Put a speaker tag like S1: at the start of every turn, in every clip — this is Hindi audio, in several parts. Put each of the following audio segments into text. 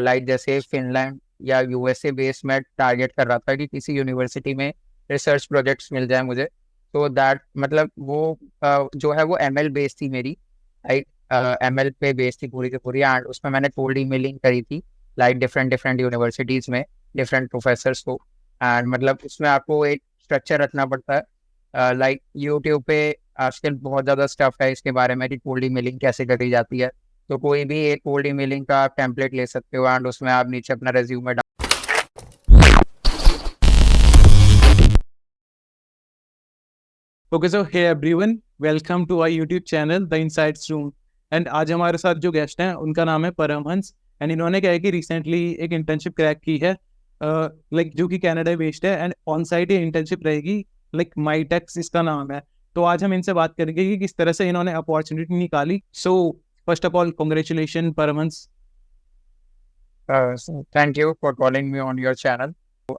S1: लाइक जैसे फिनलैंड या यूएसए बेस्ड मैं टारगेट कर रहा था कि किसी यूनिवर्सिटी में रिसर्च प्रोजेक्ट्स मिल जाए मुझे। तो दैट मतलब वो जो है वो एमएल बेस्ड थी मेरी, लाइक एमएल पे बेस्ड थी पूरी की पूरी। एंड उसमें मैंने कोल्ड ईमेलिंग करी थी लाइक डिफरेंट डिफरेंट यूनिवर्सिटीज़ में डिफरेंट प्रोफेसर्स को। एंड मतलब उसमें आपको एक स्ट्रक्चर रखना पड़ता है। लाइक यूट्यूब पे आजकल बहुत ज़्यादा स्टफ है इसके बारे में कि कोल्ड ईमेलिंग कैसे करी जाती है। तो कोई भी एक कोल्ड ईमेलिंग का आप टेम्पलेट ले सकते हो एंड उसमें आप नीचे अपना रेज्यूमे डाल।
S2: Okay so hey everyone, welcome to our YouTube channel the insights room. And आज हमारे साथ जो गेस्ट हैं उनका नाम है परमहंस। एंड इन्होंने क्या है कि रिसेंटली एक इंटर्नशिप क्रैक की है, लाइक जो कि कनाडा बेस्ड है एंड ऑन साइट ये इंटर्नशिप रहेगी। लाइक माईटेक्स इसका नाम है। तो आज हम इनसे बात करेंगे कि किस तरह से इन्होंने अपॉर्चुनिटी निकाली। So first of all congratulation Paramhans.
S1: Thank you for calling me on your channel.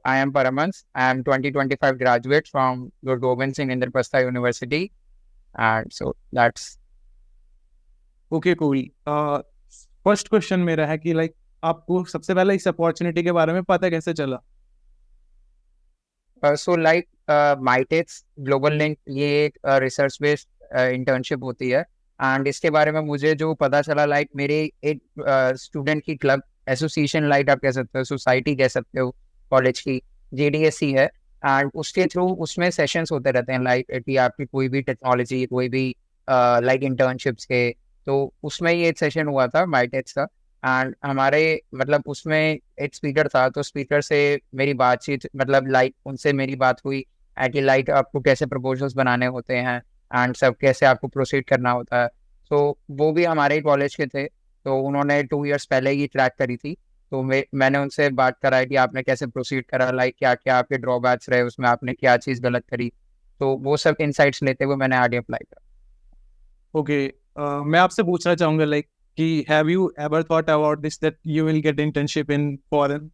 S1: I am Paramans. I am 2025 graduate from Lord Gobind Singh Indraprastha University. And so that's
S2: okay cool. First question मेरा है कि लाइक आपको सबसे पहले इस अपॉर्चुनिटी के बारे में पता कैसे चला?
S1: so like माइटेक्स ग्लोबल लिंक ये एक रिसर्च बेस्ड इंटर्नशिप होती है। एंड इसके बारे में मुझे जो पता चला लाइक मेरे एक स्टूडेंट की क्लब एसोसिएशन, लाइक आप कह सकते हो सोसाइटी कह सकते हो कॉलेज की, जेडीएससी है। एंड उसके थ्रू उसमें सेशंस होते रहते हैं लाइक कि आपकी कोई भी टेक्नोलॉजी कोई भी लाइक इंटर्नशिप्स के। तो उसमें ये एक सेशन हुआ था माइटेक्स का। एंड हमारे मतलब उसमें एक स्पीकर था, तो स्पीकर से मेरी बातचीत मतलब लाइक उनसे मेरी बात हुई कि लाइक आपको कैसे प्रपोजल्स बनाने होते हैं एंड सब कैसे आपको प्रोसीड करना होता है। तो वो भी हमारे कॉलेज के थे, तो उन्होंने 2 इयर्स पहले ही ट्रैक करी थी। तो मैंने उनसे बात कराई कि आपने कैसे प्रोसीड करा, लाइक क्या क्या आपके ड्रॉबैक्स रहे उसमें, आपने क्या चीज़ गलत करी। तो वो सब इंसाइट्स लेते हुए मैंने आगे अप्लाई करा।
S2: ओके, मैं आपसे पूछना चाहूंगा लाइक कि have you ever thought about this that you will get internship in foreign?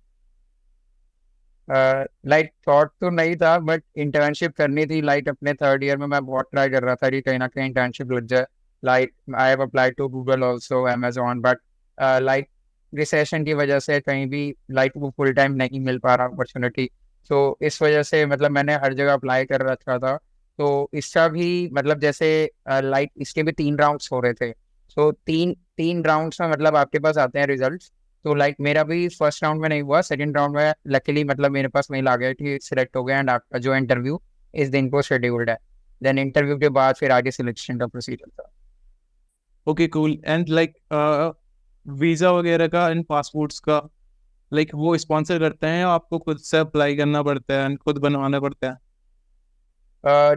S1: Like thought तो नहीं था बट इंटर्नशिप करनी थी। लाइक अपने थर्ड ईयर में मैं बहुत ट्राई कर रहा था कि कहीं ना कहीं इंटर्नशिप लग जाए। Like I have applied to Google also, Amazon, but like recession की वजह से कहीं भी लाइक वो फुल टाइम नहीं मिल पा रहा अपॉर्चुनिटी। तो इस वजह से मतलब मैंने हर जगह अप्लाई कर रखा था। तो इसका भी मतलब जैसे लाइक इसके भी 3 राउंड्स हो रहे थे। तो तीन तीन राउंड्स में मतलब आपके पास आते हैं रिजल्ट। तो लाइक मेरा भी फर्स्ट राउंड में नहीं हुआ, सेकंड राउंड में लकीली मतलब मेरे पास मेल आ गया कि सिलेक्ट हो गया एंड आपका जो इंटरव्यू इस दिन को शेड्यूल्ड है। देन इंटरव्यू के बाद फिर आगे सिलेक्शन का प्रोसीजर था।
S2: Okay cool. And like visa वगैरह का एंड पासपोर्ट्स का लाइक वो स्पॉन्सर करते हैं या आपको खुद से अप्लाई करना पड़ता है एंड खुद बनवाना पड़ता है?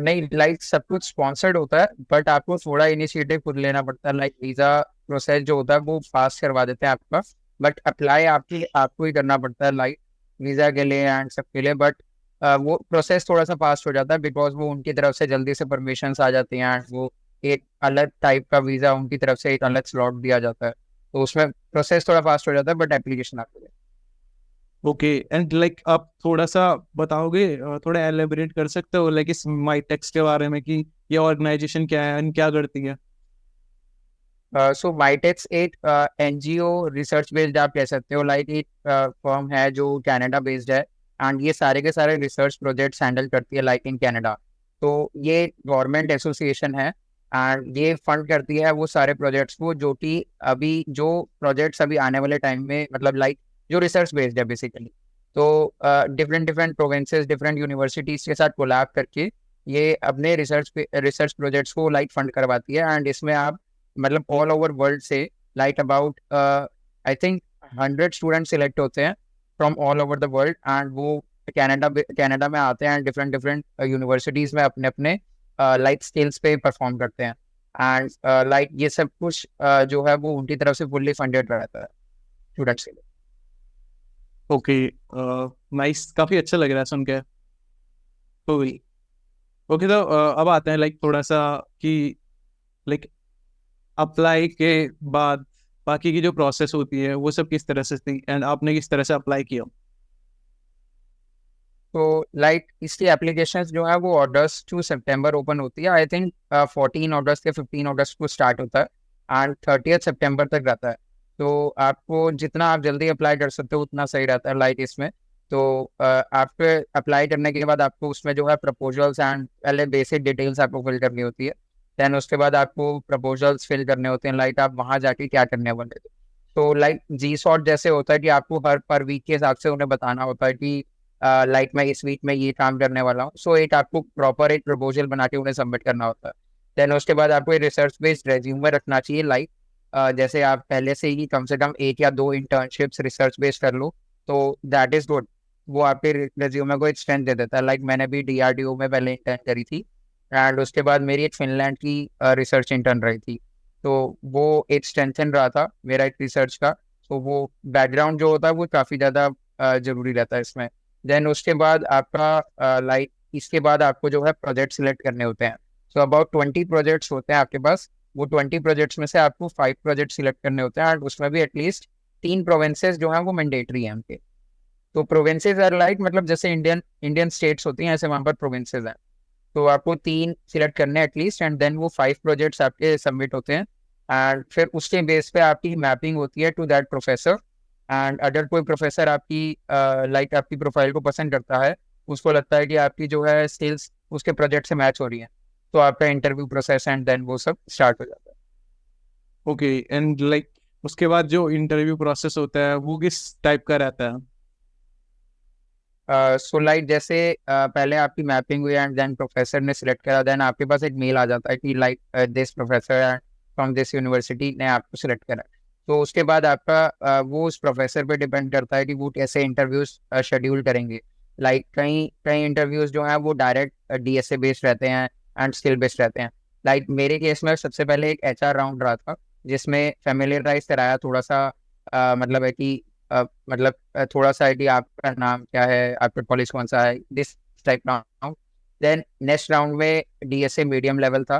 S1: नहीं, लाइक सब कुछ स्पॉन्सर्ड होता है बट आपको थोड़ा इनिशिएटिव खुद लेना पड़ता है। लाइक वीजा प्रोसेस जो होता है वो फास्ट करवा देते हैं आपका, बट अप्लाई आपको ही करना पड़ता है लाइक वीजा के लिए एंड सब के लिए। बट वो प्रोसेस थोड़ा सा फास्ट हो जाता है बिकॉज वो उनकी तरफ से जल्दी से परमिशन आ जाती हैं एंड वो एक अलग टाइप का वीजा उनकी तरफ से एक अलग स्लॉट दिया जाता है। तो उसमें प्रोसेस थोड़ा फास्ट हो जाता है बट एप्लीकेशन आपको।
S2: ओके। एंड लाइक आप थोड़ा सा बताओगे, थोड़ा एलेबरेट कर सकते हो लाइक इस माईटेक्स के बारे में कि ये ऑर्गेनाइजेशन क्या है एंड क्या करती है?
S1: सो माइटेक्स एक एनजीओ रिसर्च बेस्ड आप कह सकते हो, लाइक एक फर्म है जो कनाडा बेस्ड है एंड ये सारे के सारे रिसर्च प्रोजेक्ट्स हैंडल करती है लाइक इन कनाडा। तो ये गवर्नमेंट एसोसिएशन है एंड ये फंड करती है वो सारे प्रोजेक्ट्स को जो कि अभी जो प्रोजेक्ट्स अभी आने वाले टाइम में मतलब लाइक जो रिसर्च बेस्ड है बेसिकली। तो different different provinces different universities के साथ कोलैब करके ये अपने रिसर्च प्रोजेक्ट्स को लाइक फंड करवाती है। एंड इसमें आप मतलब ऑल ओवर वर्ल्ड से like about I think 100 student select होते हैं from all over the world and वो कनाडा में आते हैं डिफरेंट डिफरेंट यूनिवर्सिटीज में अपने अपने लाइक स्किल्स पे परफॉर्म करते हैं। एंड लाइक ये सब कुछ जो है वो उनकी तरफ से फुल्ली फंडेड रहता है स्टूडेंट्स के लिए।
S2: ओके, नाइस, काफी अच्छा लग रहा है सुन के। ओके, तो अब आते हैं लाइक थोड़ा सा कि लाइक अप्लाई के बाद बाकी की जो प्रोसेस होती है वो सब किस तरह से थी एंड आपने किस तरह से अप्लाई किया?
S1: तो लाइक इसकी एप्लीकेशन जो है वो अगस्त टू सितंबर ओपन होती है। आई थिंक 14 अगस्त या 15 अगस्त को स्टार्ट होता है एंड 30 सितंबर तक रहता है। तो आपको जितना आप जल्दी अप्लाई कर सकते हो उतना सही रहता है लाइक इसमें। तो आपके अप्लाई करने के बाद आपको उसमें जो है प्रपोजल्स एंड पहले बेसिक डिटेल्स आपको फिल करनी होती है। देन उसके बाद आपको प्रपोजल्स फिल करने होते हैं, लाइक आप वहाँ जाके क्या करने वाले थे। तो लाइक जी सॉर्ट जैसे होता है कि आपको हर पर वीक के हिसाब से उन्हें बताना होता है कि लाइक मैं इस वीक में ये काम करने वाला हूँ। सो एक आपको प्रॉपर एक प्रपोजल बना के उन्हें सबमिट करना होता है। देन उसके बाद आपको एक रिसर्च बेस्ड रेज्यूमे रखना चाहिए, लाइक जैसे आप पहले से ही कम से कम 1 या 2 इंटर्नशिप्स रिसर्च बेस्ड कर लो तो दैट इज गुड। वो आपके रेज्यूमे को एक स्ट्रेंथ दे देता है। लाइक मैंने भी DRDO में पहले इंटर्न करी थी, एंड उसके बाद मेरी एक फिनलैंड की रिसर्च इंटर्न रही थी। तो वो एक स्ट्रेंथन रहा था मेरा एक रिसर्च का। तो वो बैकग्राउंड जो होता है वो काफ़ी ज़्यादा जरूरी रहता है इसमें। देन उसके बाद आपका लाइक इसके बाद आपको जो है प्रोजेक्ट सिलेक्ट करने होते हैं। सो अबाउट 20 प्रोजेक्ट्स होते हैं आपके पास। वो 20 प्रोजेक्ट्स में से आपको 5 प्रोजेक्ट सिलेक्ट करने होते हैं, एंड उसमें भी एटलीस्ट 3 प्रोविंसेस जो है वो मैंडेटरी हैं उनके। तो प्रोविंसेस आर लाइक मतलब जैसे इंडियन इंडियन स्टेट्स होती हैं ऐसे वहाँ पर प्रोविंसेस हैं। तो आपको 3 सिलेक्ट करने एटलीस्ट, एंड देन वो 5 प्रोजेक्ट्स आपके सबमिट होते हैं। एंड फिर उसके बेस पे आपकी मैपिंग होती है टू दैट प्रोफेसर। एंड अगर कोई प्रोफेसर आपकी लाइक आपकी प्रोफाइल को पसंद करता है, उसको लगता है कि आपकी जो है स्किल्स उसके प्रोजेक्ट से मैच हो रही हैं, तो आपका इंटरव्यू प्रोसेस एंड देन वो सब स्टार्ट हो जाता है।
S2: ओके, एंड लाइक उसके बाद जो इंटरव्यू प्रोसेस होता है वो किस टाइप का रहता है?
S1: सो लाइक जैसे पहले आपकी मैपिंग हुई एंड देन प्रोफेसर ने सिलेक्ट करा, देन आपके पास एक मेल आ जाता है कि like this professor from this university ने आपको सिलेक्ट करा। तो उसके बाद आपका वो उस प्रोफेसर पे डिपेंड करता है कि वो कैसे इंटरव्यूज शेड्यूल करेंगे। लाइक कई कई इंटरव्यूज जो हैं वो डायरेक्ट DSA बेस्ड रहते हैं एंड स्किल बेस्ड रहते हैं। लाइक मेरे केस में सबसे पहले एक HR राउंड रहा था, जिसमें फेमिलियराइज कराया थोड़ा सा, मतलब है कि मतलब थोड़ा सा है कि आपका नाम क्या है, आपका कॉलेज कौन सा है, this type round. Then next round में DSA मीडियम लेवल था,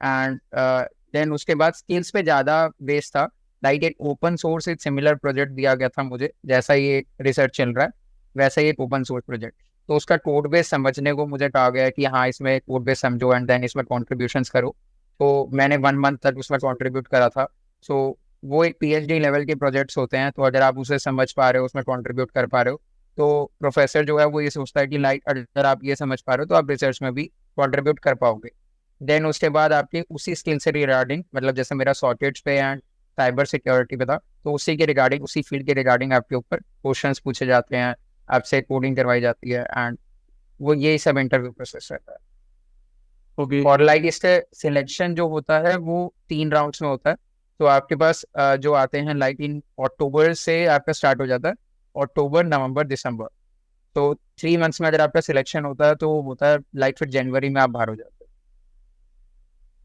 S1: एंड देन उसके बाद स्किल्स पे ज़्यादा बेस था। लाइक एक ओपन सोर्स एक सिमिलर प्रोजेक्ट दिया गया था मुझे, जैसा ये रिसर्च चल रहा है वैसा ही एक ओपन सोर्स प्रोजेक्ट। तो उसका कोड बेस समझने को मुझे कहा गया कि हाँ इसमें कोड बेस समझो एंड देन इसमें कॉन्ट्रीब्यूशंस करो। तो मैंने 1 मंथ तक उसमें कॉन्ट्रीब्यूट करा था। सो वो एक PhD लेवल के प्रोजेक्ट्स होते हैं, तो अगर आप उसे समझ पा रहे हो, उसमें कंट्रीब्यूट कर पा रहे हो, तो प्रोफेसर जो है वो ये सोचता है कि लाइक अगर आप ये समझ पा रहे हो तो आप रिसर्च में भी कंट्रीब्यूट कर पाओगे। देन उसके बाद आपके उसी स्किल से रिगार्डिंग, मतलब जैसे मेरा सॉकेट्स पे एंड साइबर सिक्योरिटी पे था, तो उसी के रिगार्डिंग उसी फील्ड के रिगार्डिंग आपके ऊपर क्वेश्चंस पूछे जाते हैं, आपसे कोडिंग करवाई जाती है, एंड वो यही सब इंटरव्यू प्रोसेस रहता है।
S2: ओके।
S1: और लाइक इससे सिलेक्शन जो होता है वो 3 राउंड्स में होता है। तो आपके पास जो आते हैं लाइक इन अक्टूबर से आपका स्टार्ट हो जाता है, अक्टूबर नवंबर दिसंबर। तो 3 मंथ्स में अगर आपका सिलेक्शन होता है तो वो होता है लाइक फिर जनवरी में आप बाहर हो जाते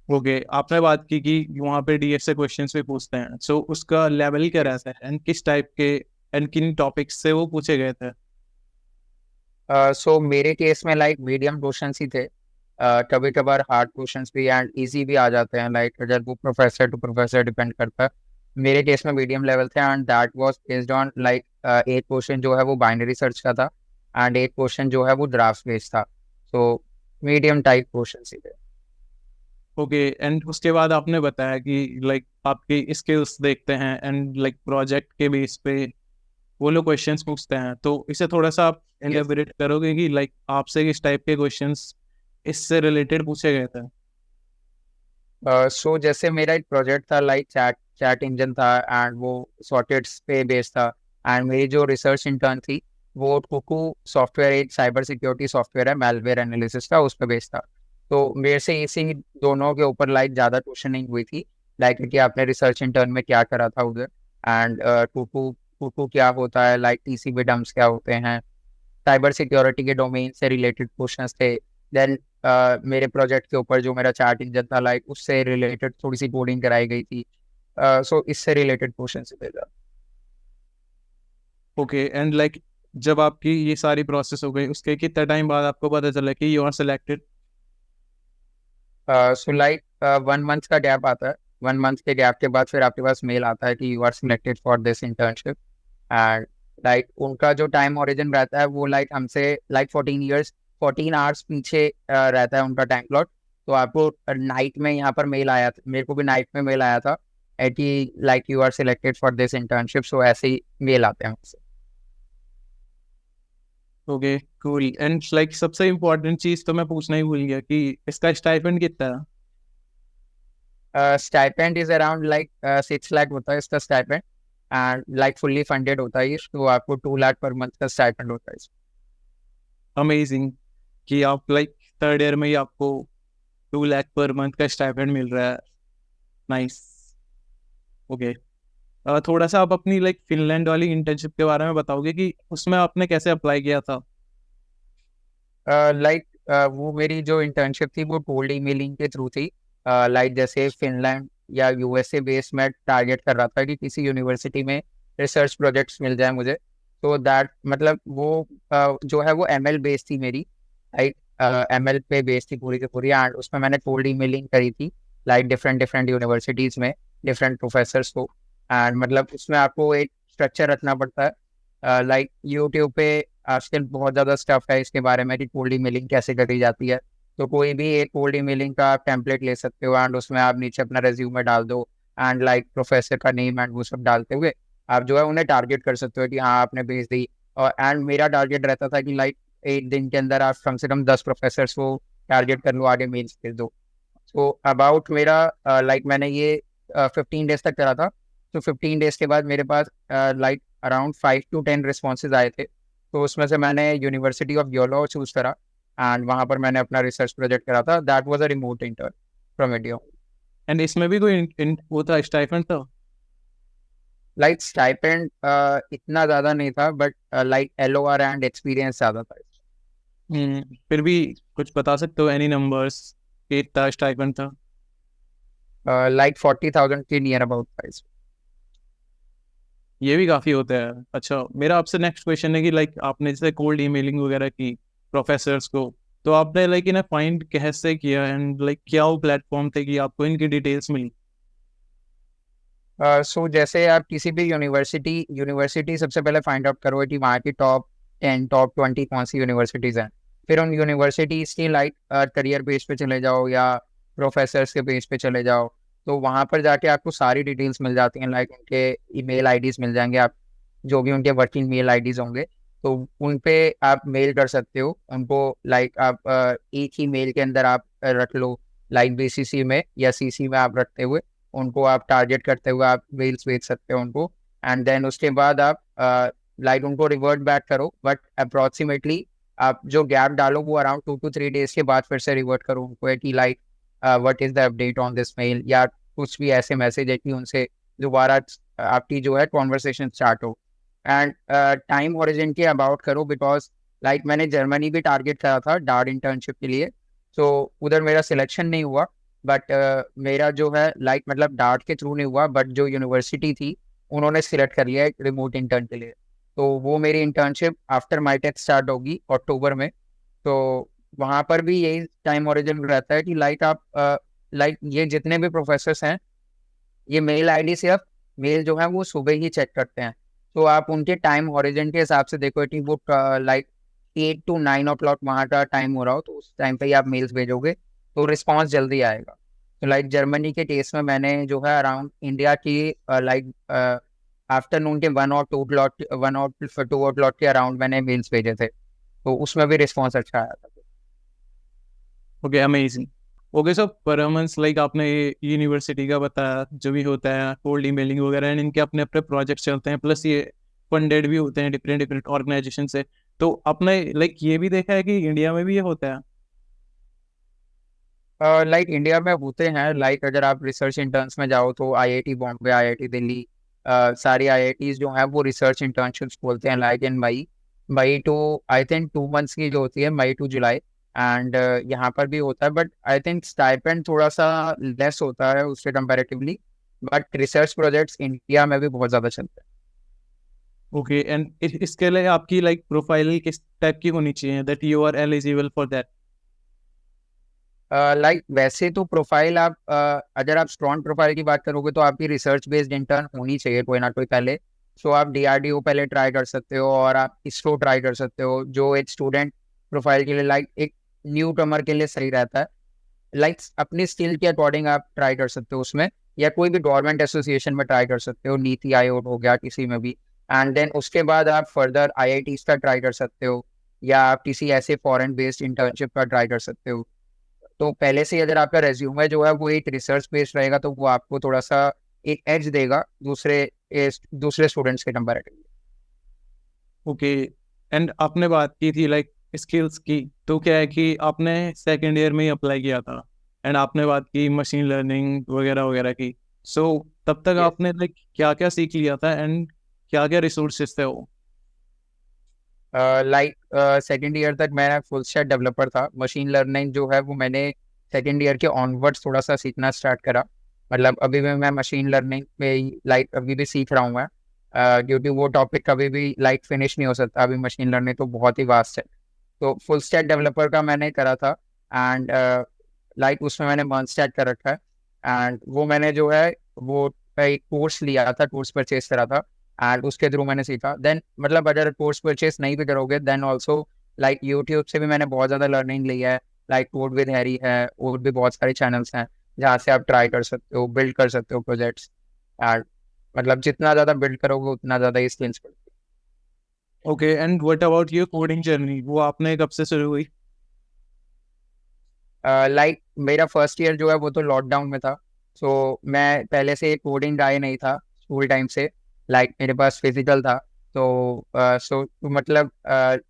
S2: ओके, आपने बात की कि वहाँ पे DSA क्वेश्चंस भी पूछते हैं, सो उसका लेवल क्या
S1: हैं।
S2: रहता है एंड किस टाइप के एंड किन टॉपिक्स से वो पूछे गए थे?
S1: सो मेरे केस में लाइक मीडियम क्वेश्चंस ही थे। कभी कभार हार्ड क्वेश्चंस भी एंड इजी भी आ जाते हैं, लाइक अगर वो प्रोफेसर टू प्रोफेसर डिपेंड करता है। मेरे केस में मीडियम लेवल थे, and that was based on like एक क्वेश्चन जो है वो बाइनरी सर्च का था, एंड एक क्वेश्चन जो है वो ड्राफ्ट बेस्ड था। सो मीडियम टाइप क्वेश्चंस ही थे।
S2: ओके, एंड उसके बाद आपने बताया कि लाइक आपकी स्किल्स देखते हैं एंड लाइक प्रोजेक्ट के बेस पे वो लोग क्वेश्चंस पूछते हैं, तो इसे थोड़ा सा आप
S1: Yes.
S2: एलेबोरेट करोगे कि लाइक आपसे किस टाइप के क्वेश्चंस इससे रिलेटेड पूछे गए थे?
S1: सो जैसे मेरा एक प्रोजेक्ट था लाइक चैट चैट इंजन था, एंड वो सॉकेट्स पे बेस्ड था। एंड मेरी जो रिसर्च इंटर्न थी वो कुकू सॉफ्टवेयर, एक साइबर सिक्योरिटी सॉफ्टवेयर है मेलवेयर एनालिसिस का, उस पर बेस्ड था। तो मेरे से इसी दोनों के ऊपर लाइक ज़्यादा क्वेश्चनिंग हुई थी, लाइक कि आपने रिसर्च इंटर्न में क्या करा था उधर, एंड कुकू कुकू क्या होता है, लाइक TCP डम्प्स क्या होते हैं, साइबर सिक्योरिटी के डोमेन से रिलेटेड क्वेश्चंस थे। देन मेरे प्रोजेक्ट के ऊपर जो मेरा चैट इंजन था लाइक उससे रिलेटेड थोड़ी सी कोडिंग कराई गई थी। सो इससे रिलेटेड क्वेश्चन थे।
S2: ओके, एंड लाइक जब आपकी ये सारी प्रोसेस हो गई उसके कितना टाइम बाद आपको पता चला कि you are selected?
S1: So like 1 month का गैप आता है। 1 मंथ के गैप के बाद फिर आपके पास मेल आता है कि you are selected for this internship. And like उनका जो टाइम ओरिजिन रहता है वो लाइक हमसे लाइक 14 आवर्स पीछे रहता है उनका टाइम प्लॉट। तो आपको नाइट में यहाँ पर मेल आया था, मेरे को भी नाइट में मेल आया था कि like you are selected for this internship, so ऐसे ही मेल आते हैं मुझसे।
S2: Okay cool. एंड लाइक सबसे इम्पोर्टेंट चीज तो मैं पूछना ही भूल गया कि इसका स्टाइपेंड कितना है?
S1: Stipend is around like 6 lakh होता है इसका stipend, and like fully funded होता है ये, तो आपको 2 लाख पर मंथ का स्टाइपेंड होता है।
S2: अमेजिंग कि आप लाइक थर्ड ईयर में ही आपको 2 लाख पर मंथ का स्टाइपेंड मिल रहा है। नाइस। ओके, थोड़ा सा आप अपनी लाइक फिनलैंड वाली इंटर्नशिप के बारे में बताओगे कि उसमें आपने कैसे अप्लाई किया था?
S1: लाइक वो मेरी जो इंटर्नशिप थी वो कोल्ड ईमेलिंग के थ्रू थी। लाइक जैसे फिनलैंड या यूएसए बेस में टारगेट कर रहा था कि किसी यूनिवर्सिटी में रिसर्च प्रोजेक्ट्स मिल जाए मुझे, तो दैट मतलब वो जो है वो एमएल बेस्ड थी मेरी, लाइक एमएल पे बेस्ड थी पूरी की पूरी, एंड उसमें मैंने कोल्ड ईमेलिंग करी थी लाइक डिफरेंट डिफरेंट यूनिवर्सिटीज़ में डिफरेंट प्रोफेसर्स को। एंड मतलब उसमें आपको एक स्ट्रक्चर रखना पड़ता है, लाइक यूट्यूब पे आजकल बहुत ज़्यादा स्टफ है इसके बारे में कि कोल्ड ईमेलिंग कैसे करी जाती है। तो कोई भी एक कोल्ड ईमेलिंग का आप टेम्पलेट ले सकते हो, एंड उसमें आप नीचे अपना रेज्यूमे डाल दो, एंड लाइक प्रोफेसर का नेम एंड वो सब डालते हुए आप जो है उन्हें टारगेट कर सकते हो कि हाँ आपने भेज दी। और एंड मेरा टारगेट रहता था कि लाइक 1 दिन के अंदर आप कम से कम 10 प्रोफेसर्स को टारगेट कर लो, आगे मेल्स भेज दो। तो अबाउट मेरा लाइक मैंने ये 15 डेज तक करा था। तो 15 डेज के बाद मेरे पास लाइक अराउंड 5 to 10 रिस्पॉन्सेज आए थे। तो उसमें से मैंने यूनिवर्सिटी ऑफ योलो चूज करा, एंड वहाँ पर मैंने अपना रिसर्च प्रोजेक्ट करा था। That was a remote intern from India.
S2: And इसमें भी कोई वो था, स्टाइपेंड था?
S1: लाइक स्टाइपेंड इतना ज़्यादा नहीं था, but like LOR and experience ज़्यादा था।
S2: फिर भी कुछ बता सकते हो एनी नंबर्स कि इतना स्टाइपेंड था?
S1: लाइक 40,000 के नियर अबाउट प्राइस।
S2: ये भी काफी होता है। अच्छा, मेरा आपसे नेक्स्ट क्वेश्चन है कि लाइक आपने जैसे कोल्ड ईमेलिंग वगैरह की प्रोफेसर्स को, तो आपने लाइक इन्हें फाइंड कैसे किया एंड लाइक क्या वो प्लेटफॉर्म थे कि आपको इनकी डिटेल्स मिली?
S1: सो जैसे आप किसी भी यूनिवर्सिटी सबसे पहले फाइंड आउट करो कि वहाँ की टॉप 10 टॉप 20 कौन सी यूनिवर्सिटीज़ हैं। फिर उन यूनिवर्सिटीज़ की लाइक करियर पेज पे चले जाओ या प्रोफेसर्स के पेज पे चले जाओ। तो वहाँ पर जाके आपको सारी डिटेल्स मिल जाती हैं, लाइक उनके ईमेल आईडीज़ मिल जाएंगे, आप जो भी उनके वर्किंग मेल आईडीज़ होंगे तो उन पे आप मेल कर सकते हो उनको। लाइक आप एक ही मेल के अंदर आप रख लो, लाइक बीसीसी में या सीसी में आप रखते हुए उनको आप टारगेट करते हुए आप मेल्स भेज सकते हो उनको। एंड देन उसके बाद आप लाइक उनको रिवर्ट बैक करो, बट अप्रोक्सीमेटली आप जो गैप डालो वो अराउंड 2 to 3 डेज के बाद फिर से रिवर्ट करो उनको कि like what is the update on this mail, या कुछ भी ऐसे मैसेज है कि उनसे दोबारा आपकी जो है कॉन्वर्सेशन स्टार्ट हो। एंड टाइम हॉरिजन के अबाउट करो, बिकॉज लाइक मैंने जर्मनी भी टारगेट करा था डार्ट इंटर्नशिप के लिए, तो उधर मेरा सिलेक्शन नहीं हुआ। बट मेरा जो है लाइक मतलब डार्ट के थ्रू नहीं हुआ, बट जो यूनिवर्सिटी थी उन्होंने सिलेक्ट कर लिया एक रिमोट इंटर्न के लिए। तो वो मेरी internship after M tech start होगी अक्टूबर में। तो वहाँ पर भी यही टाइम ओरिजिन रहता है कि लाइक आप लाइक ये जितने भी प्रोफेसर्स हैं ये मेल आईडी से आप मेल जो है वो सुबह ही चेक करते हैं। तो आप उनके टाइम हॉरिजन के हिसाब से देखो कि वो लाइक 8 to 9 o'clock वहाँ का टाइम हो रहा हो, तो उस टाइम पे ही आप मेल्स भेजोगे तो रिस्पांस जल्दी आएगा। तो लाइक जर्मनी के केस में मैंने जो है अराउंड इंडिया की लाइक आफ्टरनून के 1 or 2 o'clock के अराउंड मैंने मेल्स भेजे थे, तो उसमें भी रिस्पॉन्स अच्छा आया था।
S2: Okay, amazing. Okay, so performance like आपने यूनिवर्सिटी का बताया जो भी होता है कोल्ड ईमेलिंग वगैरह, एंड इनके अपने अपने प्रोजेक्ट्स चलते हैं, प्लस ये फंडेड भी होते हैं डिफरेंट डिफरेंट ऑर्गेनाइजेशन से। तो आपने लाइक ये भी देखा है कि इंडिया में भी ये होता है?
S1: लाइक इंडिया में होते हैं, लाइक अगर आप रिसर्च इंटर्न्स में जाओ तो आईआईटी बॉम्बे, आईआईटी दिल्ली, सारी आईआईटीज जो हैं वो रिसर्च इंटर्नशिप्स बोलते हैं, like in May to I think 2 months की जो होती है, मई टू जुलाई। एंड यहाँ पर भी होता है, बट आई थिंक स्टाइपेंड थोड़ा सा लेस होता है उससे comparatively, but research projects India में भी बहुत ज़्यादा चलते हैं।
S2: ओके, एंड इसके लिए आपकी लाइक प्रोफाइल किस टाइप की होनी चाहिए that you are eligible for that?
S1: Like वैसे तो प्रोफाइल आप अगर आप स्ट्रॉन्ग प्रोफाइल की बात करोगे तो आपकी रिसर्च बेस्ड इंटर्न होनी चाहिए कोई ना कोई पहले। सो आप डीआरडीओ पहले ट्राई कर सकते हो, और आप इसरो ट्राई कर सकते हो जो एक स्टूडेंट प्रोफाइल के लिए लाइक एक न्यू कमर के लिए सही रहता है। लाइक अपनी स्किल के अकॉर्डिंग आप ट्राई कर सकते हो उसमें। या कोई भी गवर्नमेंट एसोसिएशन में ट्राई कर सकते हो, नीति आयोग हो गया किसी में भी। एंड देन उसके बाद आप फर्दर आईआईटीज का ट्राई कर सकते हो, या आप किसी ऐसे फॉरेन बेस्ड इंटर्नशिप का ट्राई कर सकते हो। तो पहले से ही अगर आपका रेज्यूमे जो है वो एक रिसर्च बेस्ड रहेगा तो वो आपको थोड़ा सा एक एज देगा दूसरे स्टूडेंट्स के कंपैरेटिवली।
S2: ओके। एंड आपने बात की थी लाइक स्किल्स की, तो क्या है कि आपने सेकेंड ईयर में ही अप्लाई किया था, एंड आपने बात की मशीन लर्निंग वगैरह वगैरह की। सो तब तक आपने लाइक क्या क्या सीख लिया था एंड क्या क्या रिसोर्सेज थे वो?
S1: लाइक सेकेंड ईयर तक मैं फुल स्टैक डेवलपर था। मशीन लर्निंग जो है वो मैंने सेकेंड ईयर के ऑनवर्ड्स थोड़ा सा सीखना स्टार्ट करा। मतलब अभी भी मैं मशीन लर्निंग में लाइक अभी भी सीख रहा हूँ मैं, क्योंकि वो टॉपिक कभी भी लाइक फिनिश नहीं हो सकता। अभी मशीन लर्निंग तो बहुत ही वास्ट है। तो फुल स्टैक डेवलपर का मैंने करा था, एंड लाइक उसमें मैंने मर्न स्टैक कर रखा है। एंड वो मैंने जो है वो एक कोर्स लिया था, कोर्स परचेज करा था, एंड उसके थ्रू मैंने सीखा। देन मतलब अगर कोर्स परचेज नहीं भी करोगे देन ऑल्सो लाइक यूट्यूब से भी मैंने बहुत ज़्यादा लर्निंग ली है। लाइक कोड विद हैरी है, और भी बहुत सारे चैनल्स हैं जहाँ से आप ट्राई कर सकते हो, बिल्ड कर सकते हो प्रोजेक्ट्स। एंड मतलब जितना ज़्यादा बिल्ड करोगे उतना ज़्यादा ही skills.
S2: Okay, and what about your coding journey, वो आपने कब से शुरू हुई?
S1: लाइक मेरा फर्स्ट ईयर जो है वो तो लॉकडाउन में था। सो मैं पहले से कोडिंग गाय नहीं था स्कूल टाइम से। लाइक मेरे पास फिजिकल था। तो मतलब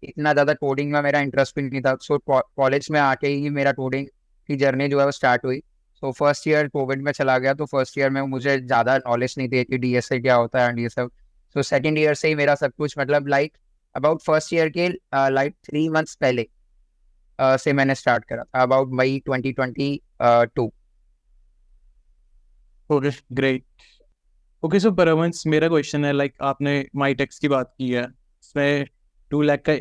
S1: इतना ज़्यादा कोडिंग में मेरा इंटरेस्ट भी नहीं था। सो कॉलेज में आके ही मेरा कोडिंग की जर्नी जो है वो स्टार्ट हुई। तो फर्स्ट ईयर कोविड में चला गया, तो फर्स्ट ईयर में मुझे ज़्यादा नॉलेज नहीं थी कि डीएसए क्या होता है एंड ये सब। सो सेकेंड ईयर से ही मेरा सब कुछ मतलब लाइक अबाउट फर्स्ट ईयर के लाइक 3 मंथ्स पहले से मैंने स्टार्ट करा था, about May 2022।
S2: Okay, great. Okay, so Parvansh, मेरा क्वेश्चन है लाइक आपने माईटेक्स की बात की है, इसमें 2 लाख का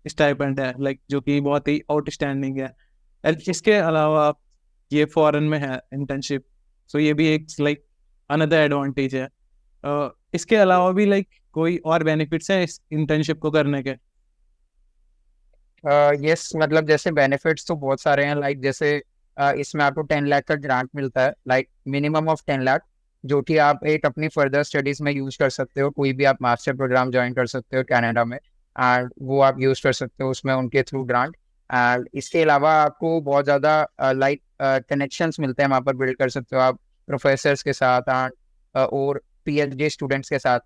S2: स्टाइपेंड है लाइक, जो कि बहुत ही आउटस्टैंडिंग है। एंड इसके अलावा आप ये फॉरेन में है इंटर्नशिप, सो ये भी एक लाइक अनदर एडवांटेज है। इसके अलावा भी लाइक कोई और बेनिफिट्स हैं इस इंटर्नशिप को करने के?
S1: यस, मतलब जैसे बेनिफिट्स तो बहुत सारे हैं। लाइक जैसे इसमें आपको 10 लाख का ग्रांट मिलता है, लाइक मिनिमम ऑफ 10 लाख, जो कि आप एक अपनी फर्दर स्टडीज में यूज कर सकते हो। कोई भी आप मास्टर प्रोग्राम ज्वाइन कर सकते हो कनाडा में, एंड वो आप यूज कर सकते हो उसमें उनके थ्रू ग्रांट। एंड इसके अलावा आपको बहुत ज़्यादा लाइक कनेक्शंस मिलते हैं, वहाँ पर बिल्ड कर सकते हो आप प्रोफेसर्स के साथ एंड और पीएचडी स्टूडेंट्स के साथ।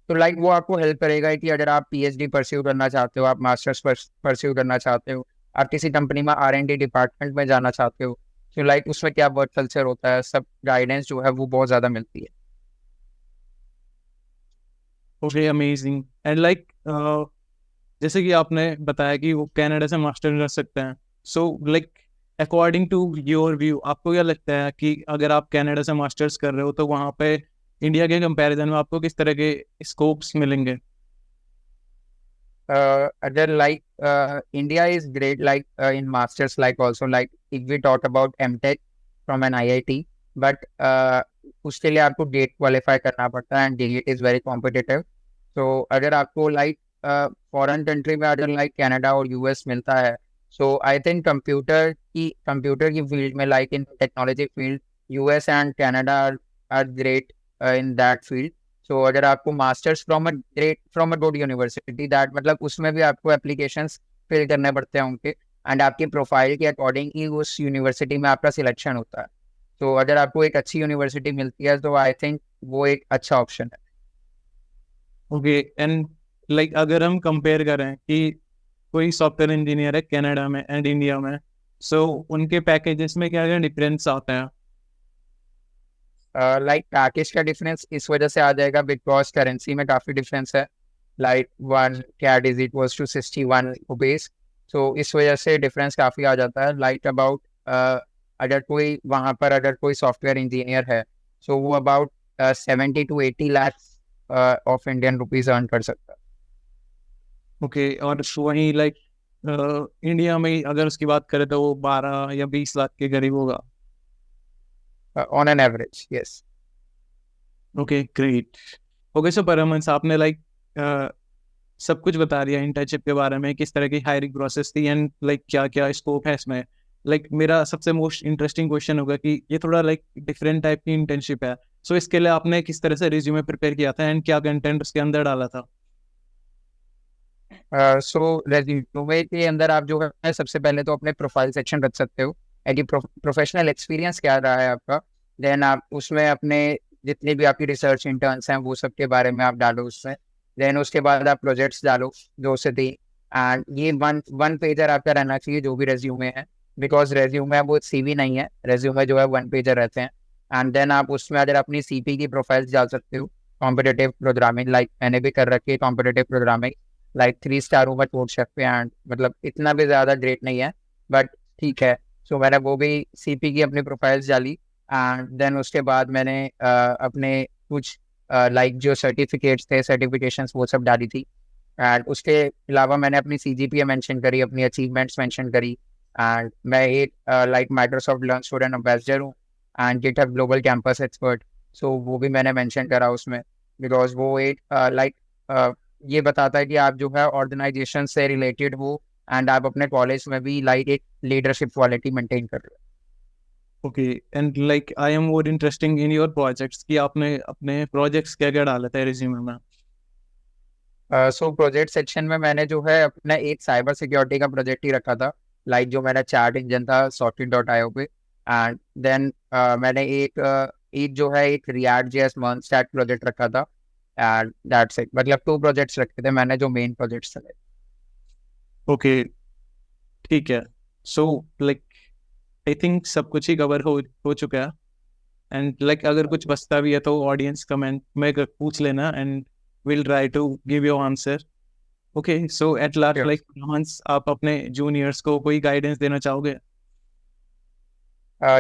S1: तो लाइक वो आपको हेल्प करेगा कि अगर आप पीएचडी परस्यू करना चाहते हो, आप मास्टर्स परस्यू करना चाहते हो, आप किसी कंपनी में आर एंड डी डिपार्टमेंट में जाना चाहते हो, तो लाइक उसमें क्या वर्क कल्चर होता है, सब गाइडेंस जो है वो बहुत ज़्यादा मिलती है।
S2: Okay, amazing. एंड लाइक जैसे कि आपने बताया कि वो कनाडा से मास्टर कर सकते हैं, so like according to your view, आपको क्या लगता है कि अगर आप कनाडा से मास्टर्स कर रहे हो तो वहाँ पे इंडिया के कंपैरिजन में आपको किस तरह के स्कोप्स मिलेंगे?
S1: Other like India is great like in masters, like also like if we talk about MTech from an IIT, but उसके लिए आपको गेट क्वालिफाई करना पड़ता है and GATE is very competitive. तो अगर आपको लाइक फॉरेन कंट्री में अगर लाइक कनाडा और यूएस मिलता है, सो आई थिंक कंप्यूटर की फील्ड में like in technology field US and Canada are great in that field. So अगर आपको masters from a good university that मतलब उसमें भी आपको एप्लीकेशंस फिल करने पड़ते हैं उनके, एंड आपकी प्रोफाइल के अकॉर्डिंग ही उस यूनिवर्सिटी में आपका सिलेक्शन होता है। तो अगर आपको एक अच्छी यूनिवर्सिटी मिलती है तो आई थिंक वो एक अच्छा ऑप्शन है।
S2: ओके, एंड लाइक अगर हम कंपेयर करें कि कोई सॉफ्टवेयर इंजीनियर है कनाडा में एंड इंडिया में, सो उनके पैकेजेस में क्या क्या डिफरेंस आते हैं?
S1: लाइक पैकेज का डिफरेंस इस वजह से आ जाएगा बिकॉज करेंसी में काफ़ी डिफरेंस है। Like one CAD is equals to 61 rupees. So इस वजह से डिफरेंस काफ़ी आ जाता है। लाइक अबाउट अगर कोई वहाँ पर अगर कोई सॉफ्टवेयर इंजीनियर है, सो वो about 70 to 80 lakh of Indian rupees earn कर सकता
S2: ओके, और वहीं लाइक इंडिया में ही अगर उसकी बात करें तो वो 12 या 20 लाख के करीब होगा।
S1: है on an average. Yes.
S2: Okay, great. Okay, so Paramhans, आपने लाइक सब कुछ बता दिया इंटर्नशिप के बारे में, किस तरह की हायरिंग प्रोसेस थी एंड लाइक क्या क्या स्कोप है इसमें। लाइक मेरा सबसे मोस्ट इंटरेस्टिंग क्वेश्चन होगा कि ये थोड़ा लाइक डिफरेंट टाइप की इंटर्नशिप है, सो इसके लिए आपने किस तरह से रिज्यूमे प्रिपेयर किया था एंड क्या कंटेंट उसके अंदर डाला था?
S1: सो रेज्यूमे के अंदर आप जो है सबसे पहले तो अपने प्रोफाइल सेक्शन रख सकते हो, एटी प्रोफेशनल एक्सपीरियंस क्या रहा है आपका। देन आप उसमें अपने जितने भी आपकी रिसर्च इंटर्न्स हैं वो सब के बारे में आप डालो उसमें। देन उसके बाद आप प्रोजेक्ट्स डालो 2 से 3। एंड ये वन वन पेजर आपका रहना चाहिए जो भी रेज्यूमे है, बिकॉज रेज्यूमे है वो सीवी नहीं है, रेज्यूमे जो है 1 पेजर रहते हैं। एंड देन आप उसमें अगर अपनी सीपी की प्रोफाइल्स डाल सकते हो, कॉम्पिटेटिव प्रोग्रामिंग, लाइक मैंने भी कर रखी है कॉम्पिटेटिव प्रोग्रामिंग, लाइक 3 स्टार हूँ मैं कोड शेफ पे, एंड मतलब इतना भी ज़्यादा ग्रेट नहीं है, बट ठीक है। सो मैंने वो भी सीपी की अपनी प्रोफाइल्स डाली। एंड देन उसके बाद मैंने अपने कुछ लाइक जो सर्टिफिकेट्स थे, सर्टिफिकेशंस, वो सब डाली थी। एंड उसके अलावा मैंने अपनी सीजीपीए मेंशन करी, अपनी अचीवमेंट्स मेंशन करी। एंड मैं एक like Microsoft Learn student ambassador हूँ and GitHub global campus expert. So वो भी मैंने मेंशन करा उसमें, बिकॉज वो एक लाइक ये बताता है कि आप जो है ऑर्गेनाइजेशन से रिलेटेड हो एंड आप अपने कॉलेज में भी लाइक एक लीडरशिप क्वालिटी मेंटेन कर रहे
S2: okay, and like I am more interesting in your projects कि आपने अपने प्रोजेक्ट्स क्या क्या डाला था रिज्यूमे में?
S1: हो। सो प्रोजेक्ट सेक्शन में मैंने जो है अपना एक साइबर सिक्योरिटी का प्रोजेक्ट ही रखा था, लाइक जो मेरा चैट इंजन था Socket.io पे। एंड देन मैंने एक जो है एक react JS MERN stack project रखा था। एंड दैट्स इट, मतलब 2 प्रोजेक्ट्स रखे थे मैंने जो मेन प्रोजेक्ट्स थे।
S2: ओके, ठीक है। सो लाइक आई थिंक सब कुछ ही कवर हो चुका है, एंड लाइक अगर कुछ बचता भी है तो ऑडियंस कमेंट में पूछ लेना and will try to give your answer. Okay, so at last
S1: Sure.
S2: Like हंस, आप अपने जूनियर्स को कोई गाइडेंस देना चाहोगे?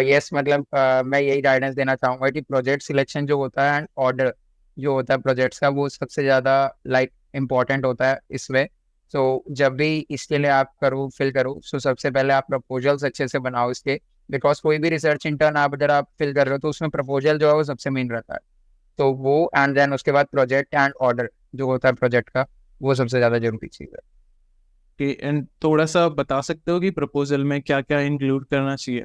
S1: यस, मतलब मैं यही गाइडेंस देना चाहूँगा कि प्रोजेक्ट सिलेक्शन जो होता है एंड ऑर्डर जो होता है प्रोजेक्ट्स का, वो सबसे ज़्यादा लाइक इम्पोर्टेंट होता है इसमें। सो जब भी इसके लिए आप फिल करो, सो सबसे पहले आप प्रपोजल्स अच्छे से बनाओ इसके, बिकॉज कोई भी रिसर्च इंटर्न आप अगर आप फिल कर रहे हो तो उसमें प्रपोजल जो है वो सबसे मेन रहता है। तो वो, एंड देन उसके बाद प्रोजेक्ट एंड ऑर्डर जो होता है प्रोजेक्ट का, वो सबसे ज़्यादा जरूरी चीज़ है।
S2: कि एंड थोड़ा सा बता सकते हो कि प्रपोजल में क्या क्या इंक्लूड करना चाहिए?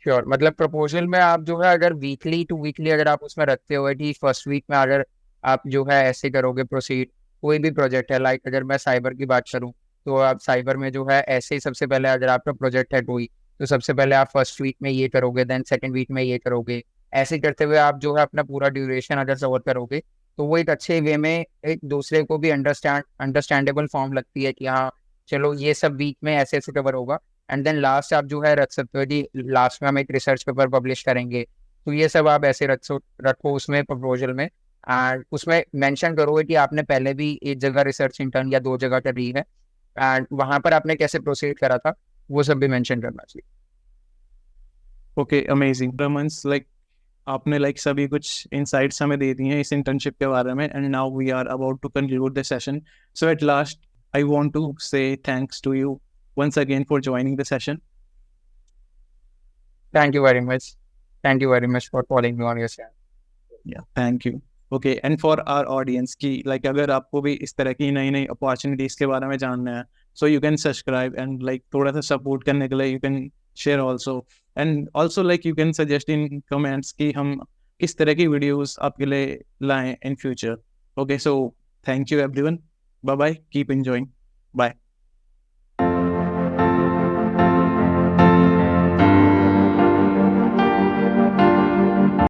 S1: श्योर, मतलब प्रपोजल में आप जो है अगर वीकली टू वीकली अगर आप उसमें रखते हो कि फर्स्ट वीक में अगर आप जो है ऐसे करोगे प्रोसीड, कोई भी प्रोजेक्ट है, लाइक अगर मैं साइबर की बात करूं तो आप साइबर में जो है ऐसे ही सबसे पहले अगर आपका प्रोजेक्ट है कोई, तो सबसे पहले आप फर्स्ट वीक में ये करोगे, देन सेकंड वीक में ये करोगे। ऐसे करते हुए आप जो है अपना पूरा ड्यूरेशन अगर कवर करोगे तो वो एक अच्छे वे में एक दूसरे को भी अंडरस्टैंडेबल फॉर्म लगती है कि हाँ चलो ये सब वीक में ऐसे ऐसे कवर होगा। एंड देन लास्ट आप जो है रख सकते हो कि लास्ट में हम एक रिसर्च पेपर पब्लिश करेंगे। तो ये सब आप ऐसे रखो उसमें प्रपोजल में, एंड उसमें मेंशन करोगे कि आपने पहले भी एक जगह रिसर्च इंटर्न या 2 जगह करी है एंड वहां पर आपने कैसे प्रोसीड करा था, वो सब भी मेंशन करना चाहिए।
S2: ओके, अमेजिंग रमन्स, लाइक आपने लाइक सभी कुछ इनसाइट्स हमें दे दी हैं इस इंटर्नशिप के बारे में, and now we are about to conclude the session. So at last I want to say thanks to you once again for joining the session.
S1: Thank you very much, thank you very much for calling me on your channel.
S2: Yeah, thank you. Okay, and for our audience की like अगर आपको भी इस तरह की नई नई अपॉर्चुनिटीज के बारे में जानना है, so you can subscribe and like थोड़ा सा सपोर्ट करने के लिए you can share also, and also like you can suggest in comments कि हम किस तरह की वीडियोस आपके लिए लाएं in future. Okay, so thank you everyone. Bye bye. Keep enjoying. Bye.